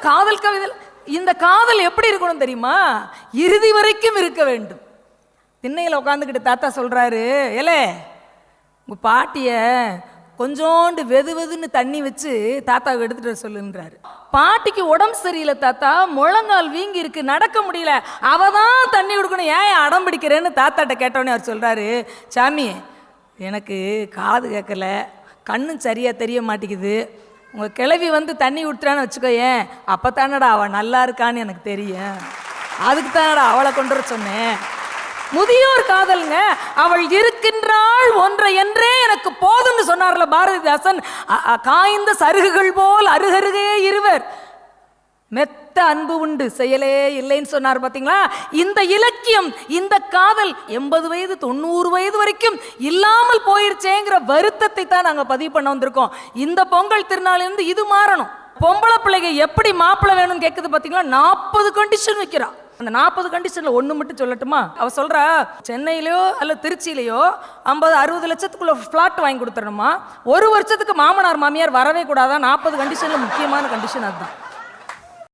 காதல் கவிதை. இந்த காதல் எப்படி இருக்கணும் தெரியுமா? இறுதி வரைக்கும் இருக்க வேண்டும். திண்ணையில் உட்காந்துக்கிட்டு தாத்தா சொல்றாரு, ஏலே உங்க பாட்டிய கொஞ்சோண்டு வெதுன்னு தண்ணி வச்சு தாத்தாவை எடுத்துட்டு சொல்லுன்றாரு. பாட்டிக்கு உடம்பு சரியில்லை தாத்தா, முழங்கால் வீங்கி இருக்கு, நடக்க முடியல, அவதான் தண்ணி கொடுக்கணும், ஏன் அடம் பிடிக்கிறேன்னு தாத்தாட்ட கேட்டோன்னே அவர் சொல்றாரு, சாமி எனக்கு காது கேட்கல, கண்ணும் சரியா தெரிய மாட்டேங்குது, உங்க கிளவி வந்து தண்ணி ஊற்றுறான்னு வச்சுக்கோ, ஏன் அப்போ தானடா அவள் நல்லா இருக்கான்னு எனக்கு தெரியும், அதுக்கு தானடா அவளை கொண்டு வர சொன்னேன். முதியோர் காதல்ங்க. அவள் இருக்கின்றாள் ஒன்றை என்றே எனக்கு போதும்னு சொன்னார்ல பாரதிதாசன். காய்ந்த சருகுகள் போல் அருகருகே இருவர், மெத்த அன்பு உண்டு செயலே இல்லைன்னு சொன்னார் பாத்தீங்களா. இந்த இலக்கியம், இந்த காதல் 80 வயது 90 வயது வரைக்கும் இல்லாமல் போயிருச்சேங்கிற வருத்தத்தை தான் நாங்கள் பதிவு பண்ண வந்திருக்கோம். இந்த பொங்கல் திருநாளிலிருந்து இது மாறணும். பொம்பளை பிள்ளைங்க எப்படி மாப்பிள்ளை வேணும்னு கேட்குது பார்த்தீங்களா, 40 கண்டிஷன் வைக்கிறா. அந்த 40 கண்டிஷன்ல ஒன்று மட்டும் சொல்லட்டுமா? அவ சொல்றா, சென்னையிலையோ அல்ல திருச்சியிலையோ 50-60 லட்சத்துக்குள்ள ஃப்ளாட் வாங்கி கொடுத்துடணுமா, 1 வருஷத்துக்கு மாமனார் மாமியார் வரவே கூடாதான். 40 கண்டிஷன்ல முக்கியமான கண்டிஷன் அதுதான்.